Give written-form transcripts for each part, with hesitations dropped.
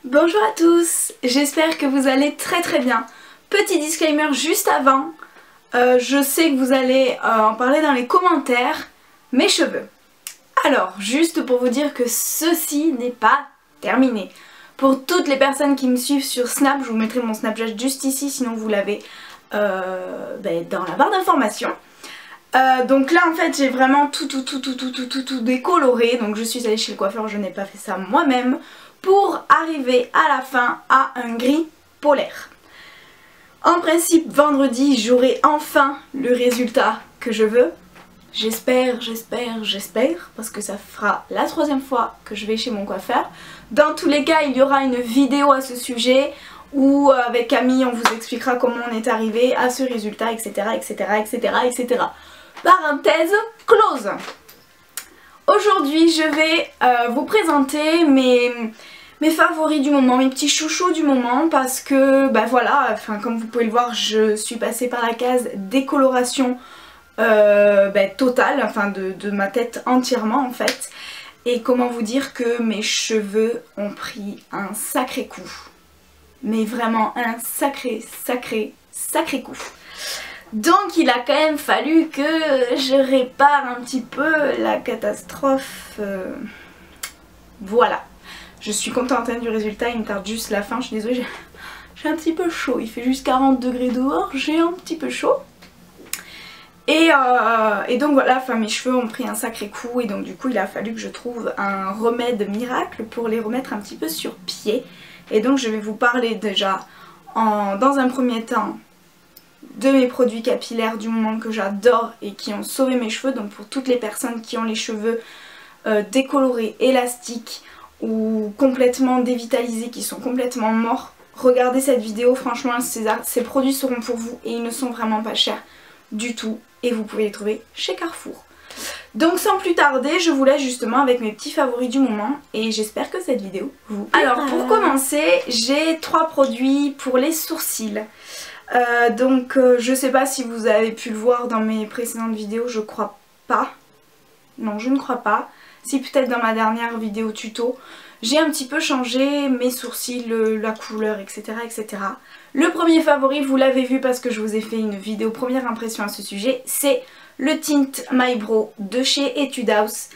Bonjour à tous, j'espère que vous allez très bien. Petit disclaimer juste avant, je sais que vous allez en parler dans les commentaires, mes cheveux. Alors, juste pour vous dire que ceci n'est pas terminé. Pour toutes les personnes qui me suivent sur Snap, je vous mettrai mon Snapchat juste ici, sinon vous l'avez dans la barre d'informations. Donc là en fait j'ai vraiment tout décoloré, donc je suis allée chez le coiffeur, je n'ai pas fait ça moi-même, pour arriver à la fin à un gris polaire. En principe vendredi j'aurai enfin le résultat que je veux. J'espère, parce que ça fera la 3e fois que je vais chez mon coiffeur. Dans tous les cas il y aura une vidéo à ce sujet où avec Camille on vous expliquera comment on est arrivé à ce résultat, etc. Parenthèse close. Aujourd'hui je vais vous présenter mes favoris du moment, mes petits chouchous du moment, parce que voilà, comme vous pouvez le voir, je suis passée par la case décoloration totale, de ma tête entièrement en fait. Et comment vous dire que mes cheveux ont pris un sacré coup. Mais vraiment un sacré coup. Donc il a quand même fallu que je répare un petit peu la catastrophe. Voilà. Je suis contente du résultat, il me tarde juste la fin, je suis désolée, j'ai un petit peu chaud. Il fait juste 40 degrés dehors, j'ai un petit peu chaud. Et donc voilà, mes cheveux ont pris un sacré coup et donc du coup il a fallu que je trouve un remède miracle pour les remettre un petit peu sur pied. Et donc je vais vous parler déjà dans un premier temps de mes produits capillaires du moment que j'adore et qui ont sauvé mes cheveux. Donc pour toutes les personnes qui ont les cheveux décolorés, élastiques ou complètement dévitalisés, qui sont complètement morts, regardez cette vidéo, franchement ces produits seront pour vous et ils ne sont vraiment pas chers du tout et vous pouvez les trouver chez Carrefour. Donc sans plus tarder, je vous laisse justement avec mes petits favoris du moment et j'espère que cette vidéo vous plaira. Alors pour commencer, j'ai 3 produits pour les sourcils. Je sais pas si vous avez pu le voir dans mes précédentes vidéos, je crois pas. Non, je ne crois pas. Si, peut-être dans ma dernière vidéo tuto. J'ai un petit peu changé mes sourcils, la couleur, etc. Le premier favori, vous l'avez vu parce que je vous ai fait une vidéo première impression à ce sujet, c'est le Tint My Brow de chez Etude House.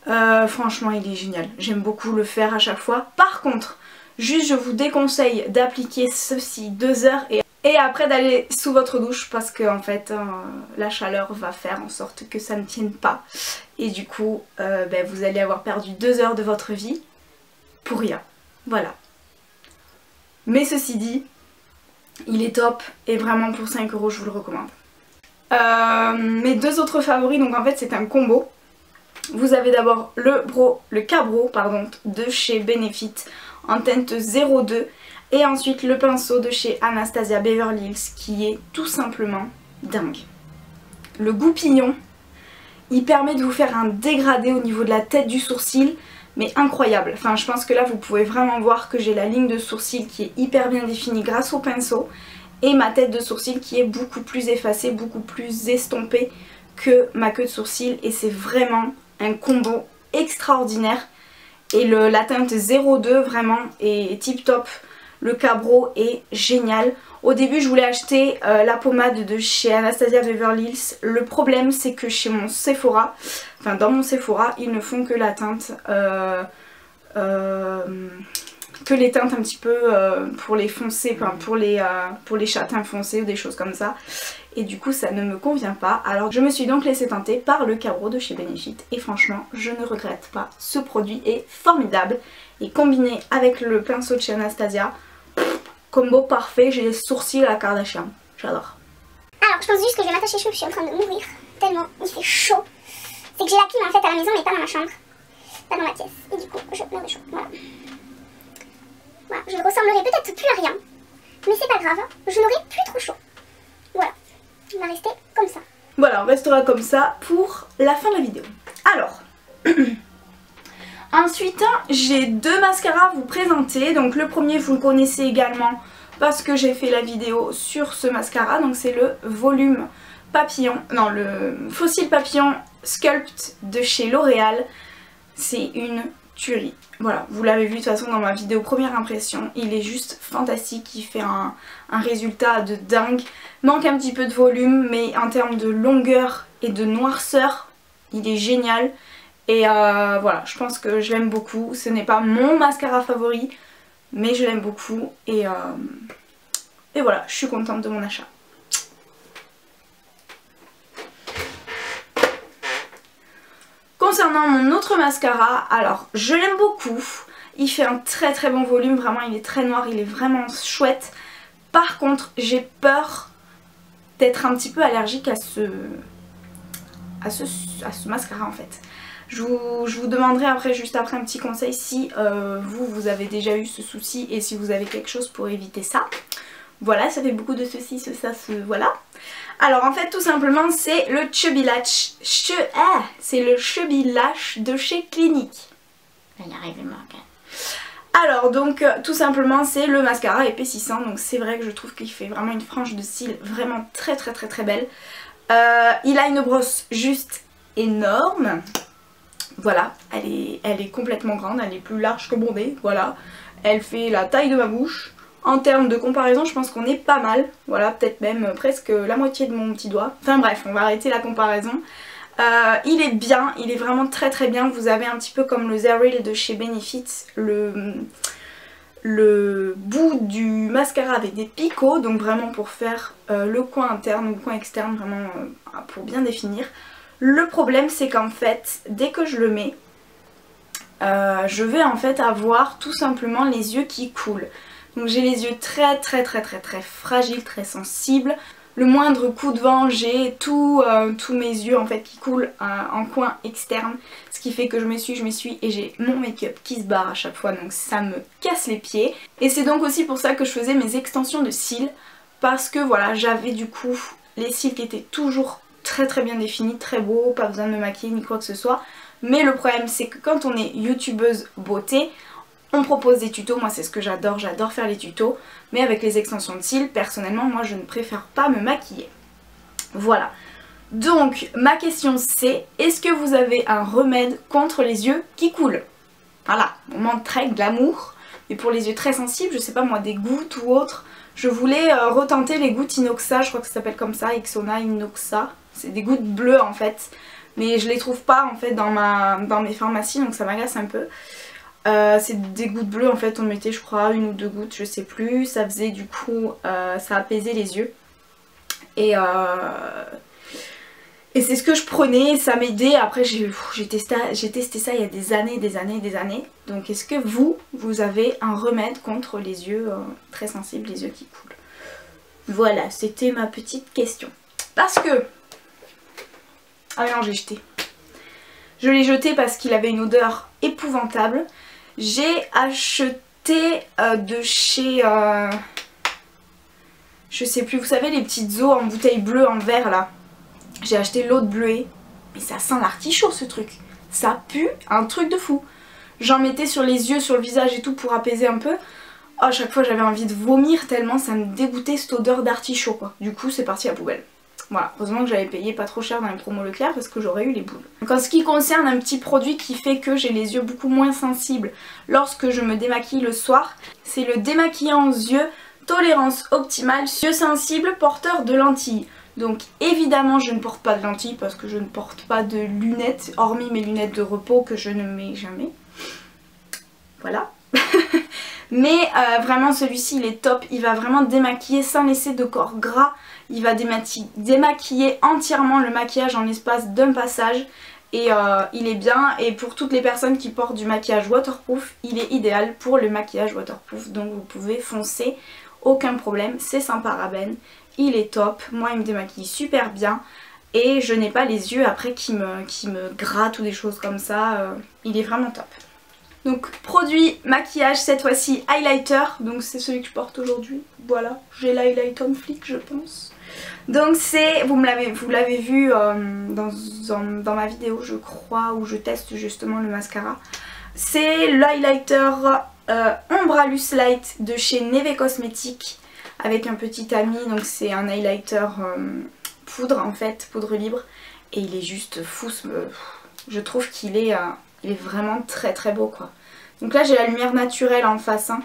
Franchement, il est génial. J'aime beaucoup le faire à chaque fois. Par contre, juste je vous déconseille d'appliquer ceci 2 heures et après d'aller sous votre douche parce que en fait la chaleur va faire en sorte que ça ne tienne pas et du coup vous allez avoir perdu 2 heures de votre vie pour rien, voilà. Mais ceci dit, il est top et vraiment pour 5 € je vous le recommande. Mes 2 autres favoris, donc en fait c'est un combo. Vous avez d'abord le Cabro de chez Benefit en teinte 02 et ensuite le pinceau de chez Anastasia Beverly Hills qui est tout simplement dingue. Le goupillon, il permet de vous faire un dégradé au niveau de la tête du sourcil, mais incroyable. Je pense que là vous pouvez vraiment voir que j'ai la ligne de sourcil qui est hyper bien définie grâce au pinceau et ma tête de sourcil qui est beaucoup plus effacée, beaucoup plus estompée que ma queue de sourcil et c'est vraiment un combo extraordinaire. Et la teinte 02 vraiment est tip top. Le Cabro est génial. Au début je voulais acheter la pommade de chez Anastasia Beverly Hills. Le problème c'est que chez mon Sephora, dans mon Sephora, ils ne font que la teinte, que les teintes un petit peu pour les foncés, pour les châtains foncés ou des choses comme ça. Et du coup ça ne me convient pas. Alors je me suis donc laissée tenter par le Cabro de chez Benefit. Et franchement je ne regrette pas. Ce produit est formidable. Et combiné avec le pinceau de chez Anastasia, combo parfait, j'ai les sourcils à la Kardashian. J'adore. Alors je pense juste que je vais m'attacher chaud, je suis en train de mourir tellement il fait chaud. C'est que j'ai la clim en fait à la maison mais pas dans ma chambre, pas dans ma pièce. Et du coup je meurs de chaud, voilà. Voilà, je ne ressemblerai peut-être plus à rien, mais c'est pas grave, je n'aurai plus trop chaud. Voilà, on va rester comme ça. Voilà, on restera comme ça pour la fin de la vidéo. Alors, ensuite j'ai 2 mascaras à vous présenter. Donc le premier vous le connaissez également parce que j'ai fait la vidéo sur ce mascara. Donc c'est le volume papillon, non le fossile papillon Sculpt de chez L'Oréal. C'est une tuerie. Voilà, vous l'avez vu de toute façon dans ma vidéo première impression, il est juste fantastique, il fait un résultat de dingue. Manque un petit peu de volume, mais en termes de longueur et de noirceur, il est génial. Et voilà, je pense que je l'aime beaucoup. Ce n'est pas mon mascara favori, mais je l'aime beaucoup. Et voilà, je suis contente de mon achat. Concernant mon autre mascara, alors je l'aime beaucoup. Il fait un très très bon volume, vraiment il est très noir, il est vraiment chouette. Par contre, j'ai peur d'être un petit peu allergique à ce mascara en fait. Je vous demanderai après, juste après, un petit conseil si vous avez déjà eu ce souci et si vous avez quelque chose pour éviter ça. Voilà, ça fait beaucoup de ceci, voilà. Alors en fait tout simplement c'est le Chubby Lash, c'est le Chubby Lash de chez Clinique. Il arrive Morgane. Alors donc tout simplement c'est le mascara épaississant, donc c'est vrai que je trouve qu'il fait vraiment une frange de cils vraiment très très très très belle. Il a une brosse juste énorme. Voilà, elle est complètement grande, elle est plus large que mon nez, voilà. Elle fait la taille de ma bouche. En termes de comparaison, je pense qu'on est pas mal. Voilà, peut-être même presque la moitié de mon petit doigt. Enfin bref, on va arrêter la comparaison. Il est bien, il est vraiment très très bien. Vous avez un petit peu comme le Zeril de chez Benefit, le bout du mascara avec des picots. Donc vraiment pour faire le coin interne ou le coin externe, vraiment pour bien définir. Le problème c'est qu'en fait, dès que je le mets, je vais en fait avoir tout simplement les yeux qui coulent. Donc j'ai les yeux très fragiles, très sensibles. Le moindre coup de vent, j'ai tous mes yeux en fait qui coulent en coin externe. Ce qui fait que je m'essuie et j'ai mon make-up qui se barre à chaque fois. Donc ça me casse les pieds. Et c'est donc aussi pour ça que je faisais mes extensions de cils. Parce que voilà, j'avais du coup les cils qui étaient toujours très bien définis, très beaux. Pas besoin de me maquiller ni quoi que ce soit. Mais le problème c'est que quand on est youtubeuse beauté, on propose des tutos, moi c'est ce que j'adore faire les tutos, mais avec les extensions de cils, personnellement moi je ne préfère pas me maquiller. Voilà. Donc ma question c'est, est-ce que vous avez un remède contre les yeux qui coulent? Voilà, moment très glamour, mais pour les yeux très sensibles, je sais pas moi, des gouttes ou autre, je voulais retenter les gouttes Inoxa, je crois que ça s'appelle comme ça, Ixona Inoxa, c'est des gouttes bleues en fait, mais je les trouve pas en fait dans mes pharmacies, donc ça m'agace un peu. C'est des gouttes bleues en fait, on mettait je crois une ou deux gouttes, je sais plus, ça faisait du coup, ça apaisait les yeux et c'est ce que je prenais, ça m'aidait. Après j'ai testé ça il y a des années. Donc est-ce que vous avez un remède contre les yeux très sensibles, les yeux qui coulent? Voilà, c'était ma petite question. Parce que... ah non, j'ai jeté. Je l'ai jeté parce qu'il avait une odeur épouvantable. J'ai acheté de chez... je sais plus, vous savez les petites eaux en bouteille bleue en verre là. J'ai acheté l'eau de bleuet. Mais ça sent l'artichaut ce truc. Ça pue un truc de fou. J'en mettais sur les yeux, sur le visage et tout pour apaiser un peu. Oh, à chaque fois j'avais envie de vomir tellement ça me dégoûtait cette odeur d'artichaut quoi. Du coup c'est parti à la poubelle. Voilà, heureusement que j'avais payé pas trop cher dans les promos Leclerc parce que j'aurais eu les boules. Donc en ce qui concerne un petit produit qui fait que j'ai les yeux beaucoup moins sensibles lorsque je me démaquille le soir, c'est le démaquillant aux yeux Tolérance Optimale Yeux Sensibles Porteur de Lentilles. Donc évidemment je ne porte pas de lentilles parce que je ne porte pas de lunettes, hormis mes lunettes de repos que je ne mets jamais. Voilà. Mais vraiment celui-ci il est top, il va vraiment démaquiller sans laisser de corps gras. Il va démaquiller entièrement le maquillage en l'espace d'un passage. Et il est bien, et pour toutes les personnes qui portent du maquillage waterproof, il est idéal pour le maquillage waterproof. Donc vous pouvez foncer, aucun problème, c'est sans parabènes, il est top. Moi il me démaquille super bien. Et je n'ai pas les yeux après qui me grattent ou des choses comme ça, il est vraiment top. Donc produit maquillage cette fois-ci highlighter, donc c'est celui que je porte aujourd'hui, voilà, j'ai l'highlight on flic je pense. Donc c'est, vous l'avez vu dans ma vidéo je crois où je teste justement le mascara. C'est l'highlighter Ombralus Light de chez Neve Cosmetics avec un petit tamis, donc c'est un highlighter poudre en fait, poudre libre, et il est juste fou, je trouve qu'il est Il est vraiment très très beau quoi. Donc là j'ai la lumière naturelle en face. Hein.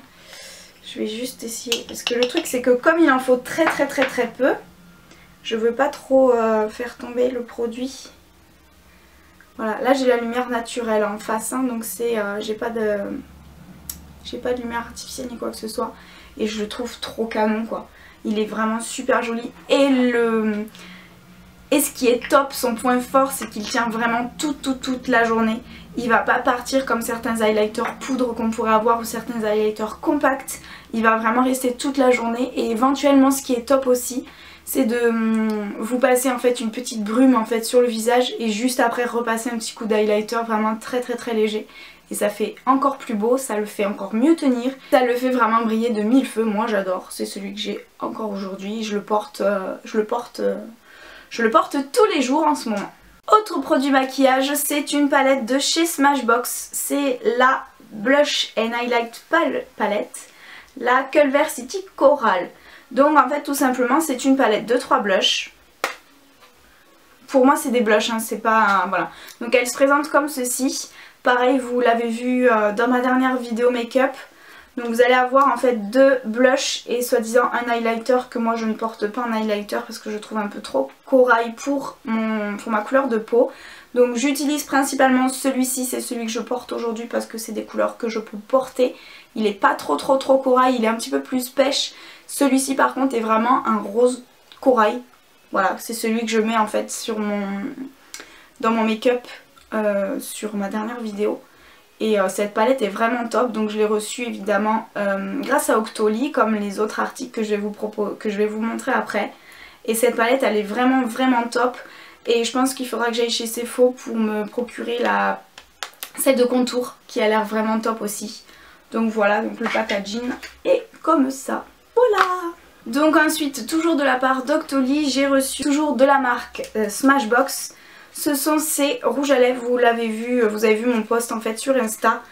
Je vais juste essayer. Parce que le truc c'est que comme il en faut très peu, je veux pas trop faire tomber le produit. Voilà, là j'ai la lumière naturelle en face. Hein, donc c'est j'ai pas de lumière artificielle ni quoi que ce soit. Et je le trouve trop canon quoi. Il est vraiment super joli. Et ce qui est top, son point fort, c'est qu'il tient vraiment toute la journée. Il va pas partir comme certains highlighters poudre qu'on pourrait avoir ou certains highlighters compacts. Il va vraiment rester toute la journée. Et éventuellement, ce qui est top aussi, c'est de vous passer en fait une petite brume en fait sur le visage et juste après repasser un petit coup d'highlighter vraiment très léger. Et ça fait encore plus beau, ça le fait encore mieux tenir. Ça le fait vraiment briller de mille feux. Moi j'adore, c'est celui que j'ai encore aujourd'hui. Je le porte tous les jours en ce moment. Autre produit maquillage, c'est une palette de chez Smashbox. C'est la Blush and Highlight Palette, la Culver City Coral. Donc en fait tout simplement c'est une palette de 3 blushs. Pour moi c'est des blushs, hein, c'est pas... voilà. Donc elle se présente comme ceci. Pareil, vous l'avez vu dans ma dernière vidéo make-up. Donc vous allez avoir en fait 2 blushs et soi-disant un highlighter que moi je ne porte pas en highlighter parce que je trouve un peu trop corail pour ma couleur de peau. Donc j'utilise principalement celui-ci, c'est celui que je porte aujourd'hui parce que c'est des couleurs que je peux porter. Il n'est pas trop corail, il est un petit peu plus pêche. Celui-ci par contre est vraiment un rose corail. Voilà, c'est celui que je mets en fait dans mon make-up sur ma dernière vidéo. Et cette palette est vraiment top, donc je l'ai reçue évidemment grâce à Octoly, comme les autres articles que je vais vous montrer après. Et cette palette elle est vraiment top. Et je pense qu'il faudra que j'aille chez Sephora pour me procurer celle de contour qui a l'air vraiment top aussi. Donc voilà, donc le packaging est comme ça. Voilà. Donc ensuite, toujours de la part d'Octoly, j'ai reçu toujours de la marque Smashbox. Ce sont ces rouges à lèvres, vous l'avez vu, vous avez vu mon post en fait sur Insta.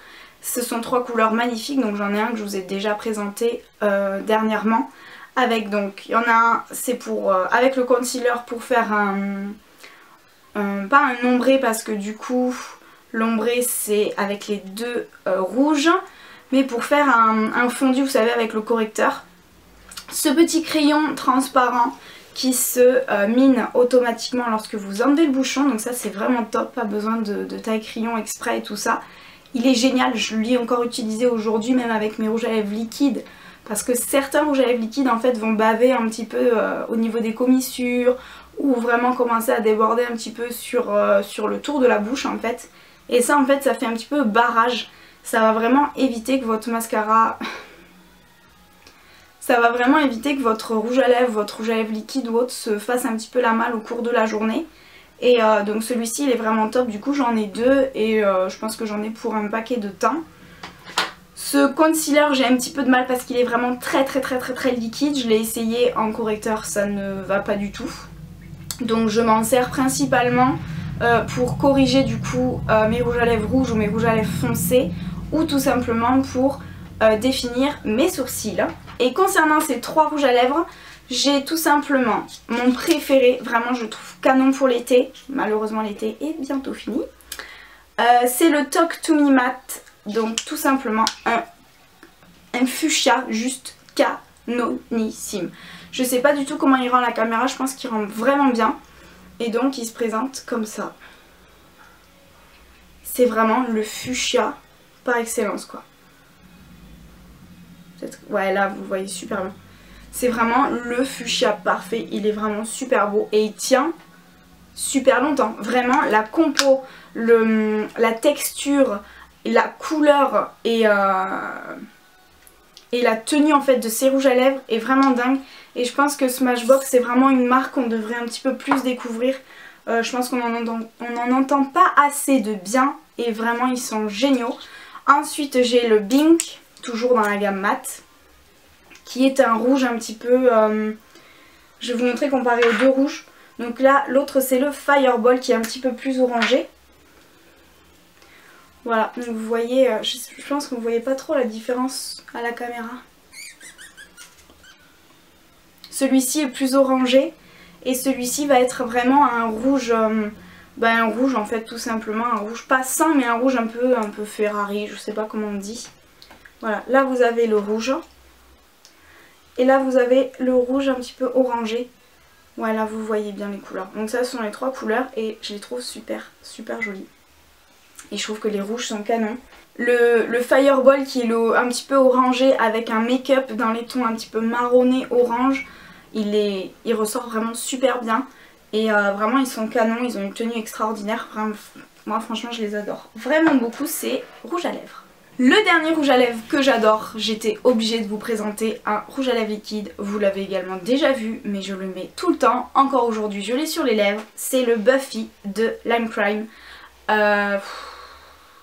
Ce sont 3 couleurs magnifiques, donc j'en ai un que je vous ai déjà présenté dernièrement. Avec donc, il y en a un, c'est pour avec le concealer pour faire pas un ombré parce que du coup l'ombré c'est avec les 2 rouges. Mais pour faire un fondu, vous savez, avec le correcteur. Ce petit crayon transparent qui se mine automatiquement lorsque vous enlevez le bouchon. Donc ça c'est vraiment top, pas besoin de taille crayon exprès et tout ça. Il est génial, je l'ai encore utilisé aujourd'hui même avec mes rouges à lèvres liquides. Parce que certains rouges à lèvres liquides en fait vont baver un petit peu au niveau des commissures. Ou vraiment commencer à déborder un petit peu sur le tour de la bouche en fait. Et ça en fait ça fait un petit peu barrage. Ça va vraiment éviter que votre mascara... Ça va vraiment éviter que votre rouge à lèvres liquide ou autre se fasse un petit peu la malle au cours de la journée. Et donc celui-ci il est vraiment top, du coup j'en ai 2 et je pense que j'en ai pour un paquet de temps. Ce concealer j'ai un petit peu de mal parce qu'il est vraiment très liquide. Je l'ai essayé en correcteur, ça ne va pas du tout. Donc je m'en sers principalement pour corriger du coup mes rouges à lèvres rouges ou mes rouges à lèvres foncés. Ou tout simplement pour définir mes sourcils. Et concernant ces 3 rouges à lèvres, j'ai tout simplement mon préféré, vraiment je le trouve canon pour l'été. Malheureusement l'été est bientôt fini. C'est le Talk to Me Matte, donc tout simplement un fuchsia juste canonissime. Je sais pas du tout comment il rend la caméra, je pense qu'il rend vraiment bien. Et donc il se présente comme ça. C'est vraiment le fuchsia par excellence quoi. Ouais là vous voyez super bien. C'est vraiment le fuchsia parfait, il est vraiment super beau et il tient super longtemps. Vraiment la compo, la texture, la couleur et la tenue en fait de ces rouges à lèvres est vraiment dingue. Et je pense que Smashbox c'est vraiment une marque qu'on devrait un petit peu plus découvrir. Je pense qu'on n'en entend pas assez de bien et vraiment ils sont géniaux. Ensuite j'ai le Bink, toujours dans la gamme mat, qui est un rouge un petit peu... je vais vous montrer comparé aux 2 rouges. Donc là l'autre c'est le Fireball qui est un petit peu plus orangé. Voilà, donc vous voyez, je pense que vous ne voyez pas trop la différence à la caméra. Celui-ci est plus orangé et celui-ci va être vraiment un rouge ben, un rouge en fait tout simplement, un rouge pas sang mais un rouge un peu Ferrari, je sais pas comment on dit. Voilà, là vous avez le rouge. Et là vous avez le rouge un petit peu orangé. Voilà, vous voyez bien les couleurs. Donc ça, ce sont les 3 couleurs et je les trouve super jolies. Et je trouve que les rouges sont canons. Le Fireball qui est un petit peu orangé avec un make-up dans les tons un petit peu marronné orange, il ressort vraiment super bien. Et vraiment ils sont canons, ils ont une tenue extraordinaire. Vraiment, moi franchement je les adore. Vraiment beaucoup, c'est rouge à lèvres. Le dernier rouge à lèvres que j'adore, j'étais obligée de vous présenter un rouge à lèvres liquide. Vous l'avez également déjà vu, mais je le mets tout le temps. Encore aujourd'hui, je l'ai sur les lèvres. C'est le Buffy de Lime Crime.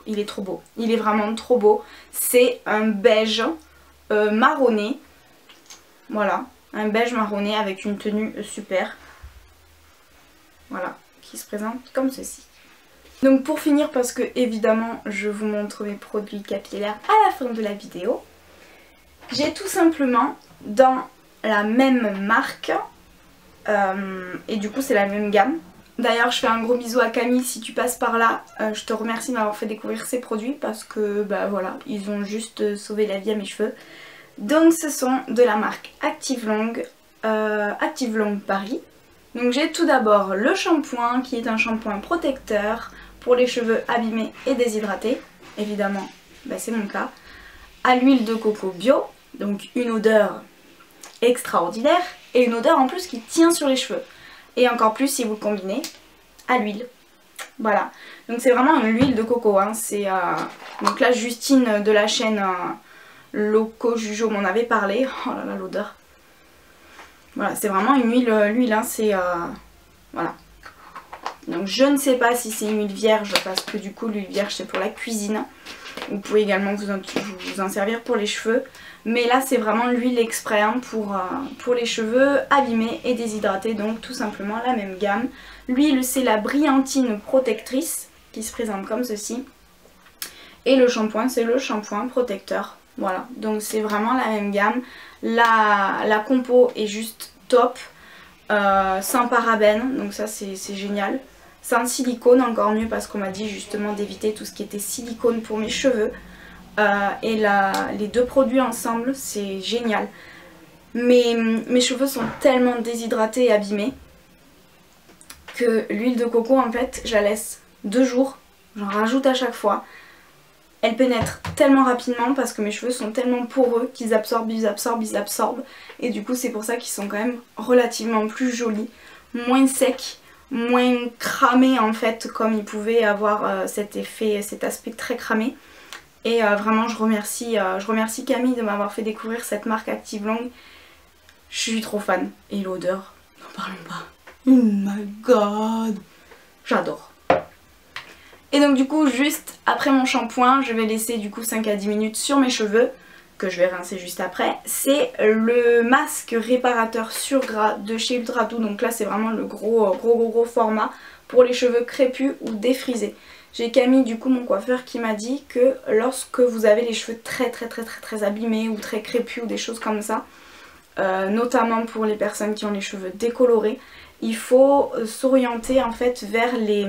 Il est trop beau. Il est vraiment trop beau. C'est un beige marronné. Voilà, un beige marronné avec une tenue super. Voilà, qui se présente comme ceci. Donc pour finir, parce que évidemment je vous montre mes produits capillaires à la fin de la vidéo, j'ai tout simplement dans la même marque, et du coup c'est la même gamme. D'ailleurs je fais un gros bisou à Camille si tu passes par là, je te remercie de m'avoir fait découvrir ces produits parce que bah voilà, ils ont juste sauvé la vie à mes cheveux. Donc ce sont de la marque Active Long, Active Long Paris. Donc j'ai tout d'abord le shampoing qui est un shampoing protecteur pour les cheveux abîmés et déshydratés, évidemment bah c'est mon cas, à l'huile de coco bio, donc une odeur extraordinaire et une odeur en plus qui tient sur les cheveux, et encore plus si vous le combinez à l'huile. Voilà, donc c'est vraiment une huile de coco, hein. Donc là Justine de la chaîne Loco Jujo m'en avait parlé, oh là là l'odeur. Voilà, c'est vraiment une huile, hein, c'est voilà. Donc je ne sais pas si c'est une huile vierge parce que du coup l'huile vierge c'est pour la cuisine. Vous pouvez également vous en servir pour les cheveux. Mais là c'est vraiment l'huile exprès hein, pour les cheveux abîmés et déshydratés. Donc tout simplement la même gamme. L'huile c'est la Brillantine Protectrice qui se présente comme ceci. Et le shampoing c'est le shampoing protecteur. Voilà, donc c'est vraiment la même gamme. La compo est juste top. Sans parabènes, donc ça c'est génial. Sans silicone, encore mieux parce qu'on m'a dit justement d'éviter tout ce qui était silicone pour mes cheveux. Et les 2 produits ensemble, c'est génial. Mes cheveux sont tellement déshydratés et abîmés que l'huile de coco en fait, je la laisse 2 jours. J'en rajoute à chaque fois. Elle pénètre tellement rapidement parce que mes cheveux sont tellement poreux qu'ils absorbent, ils absorbent, ils absorbent. Et du coup c'est pour ça qu'ils sont quand même relativement plus jolis, moins secs, moins cramés en fait, comme ils pouvaient avoir cet effet, cet aspect très cramé. Et vraiment je remercie Camille de m'avoir fait découvrir cette marque Active Long. Je suis trop fan. Et l'odeur, n'en parlons pas. Oh my god, j'adore. Et donc du coup juste après mon shampoing je vais laisser du coup 5 à 10 minutes sur mes cheveux, que je vais rincer juste après. C'est le masque réparateur sur gras de chez Ultra Doux. Donc là c'est vraiment le gros format pour les cheveux crépus ou défrisés. J'ai Camille du coup mon coiffeur qui m'a dit que lorsque vous avez les cheveux très abîmés ou très crépus ou des choses comme ça, notamment pour les personnes qui ont les cheveux décolorés, il faut s'orienter en fait vers les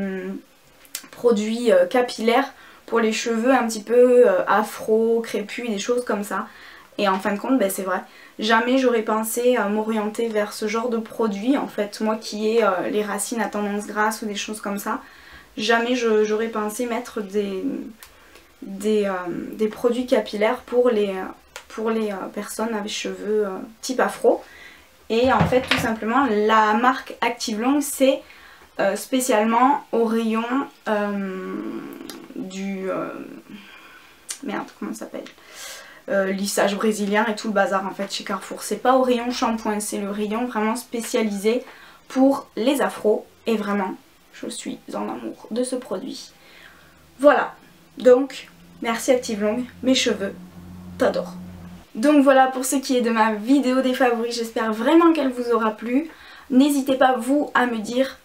produits capillaires pour les cheveux un petit peu afro, crépus, des choses comme ça. Et en fin de compte, ben c'est vrai, jamais j'aurais pensé m'orienter vers ce genre de produit. En fait, moi qui ai les racines à tendance grasse ou des choses comme ça, jamais j'aurais pensé mettre des produits capillaires pour les personnes avec cheveux type afro. Et en fait, tout simplement, la marque Active Long, c'est spécialement au rayon merde, comment ça s'appelle, lissage brésilien et tout le bazar en fait chez Carrefour. C'est pas au rayon shampoing, c'est le rayon vraiment spécialisé pour les afros. Et vraiment, je suis en amour de ce produit. Voilà, donc merci Active Long, mes cheveux t'adorent. Donc voilà pour ce qui est de ma vidéo des favoris, j'espère vraiment qu'elle vous aura plu. N'hésitez pas vous à me dire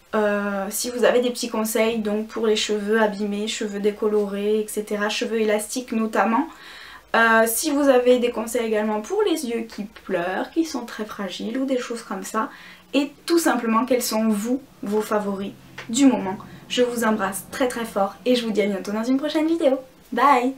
si vous avez des petits conseils donc pour les cheveux abîmés, cheveux décolorés, etc. Cheveux élastiques notamment. Si vous avez des conseils également pour les yeux qui pleurent, qui sont très fragiles ou des choses comme ça. Et tout simplement quels sont vos favoris du moment. Je vous embrasse très très fort et je vous dis à bientôt dans une prochaine vidéo. Bye!